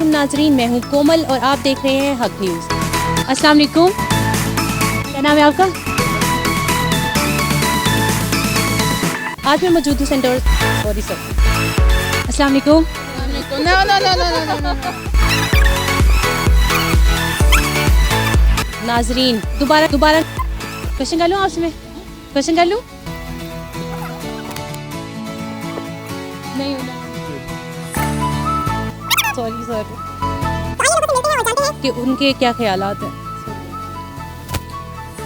वालेकुम नाजरीन, मैं हूँ कोमल और आप देख रहे हैं हक न्यूज़। अस्सलाम वालेकुम, क्या नाम है आपका? आज मैं मौजूद हूँ सेंटर सॉरी सर। अस्सलाम वालेकुम। नाजरीन दोबारा क्वेश्चन कर लूँ आपसे, मैं क्वेश्चन कर लूँ? नहीं होना, सॉरी सर। कि उनके क्या ख्यालात हैं?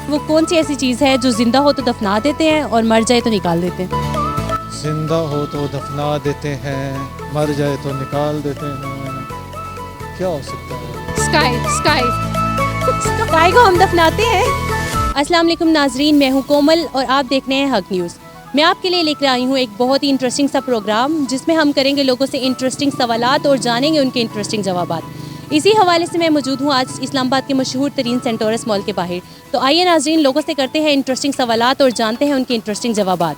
वो कौन सी ऐसी चीज़ है जो जिंदा हो तो दफना देते हैं और मर जाए तो निकाल देते हैं? जिंदा हो तो दफना देते हैं, मर जाए तो निकाल देते हैं। क्या हो सकता है? स्काई को हम दफनाते हैं। अस्सलाम वालेकुम नाजरीन, मैं हूँ कोमल और आप देख रहे हैं हक न्यूज़। मैं आपके लिए लेकर आई हूँ एक बहुत ही इंटरेस्टिंग सा प्रोग्राम जिसमें हम करेंगे लोगों से इंटरेस्टिंग सवालात और जानेंगे उनके इंटरेस्टिंग जवाबात। इसी हवाले से मैं मौजूद हूँ आज इस्लामाबाद के मशहूर तरीन सेंटोरस मॉल के बाहर। तो आइए नाजरीन, लोगों से करते हैं इंटरेस्टिंग सवालात और जानते हैं उनके इंटरेस्टिंग जवाबात।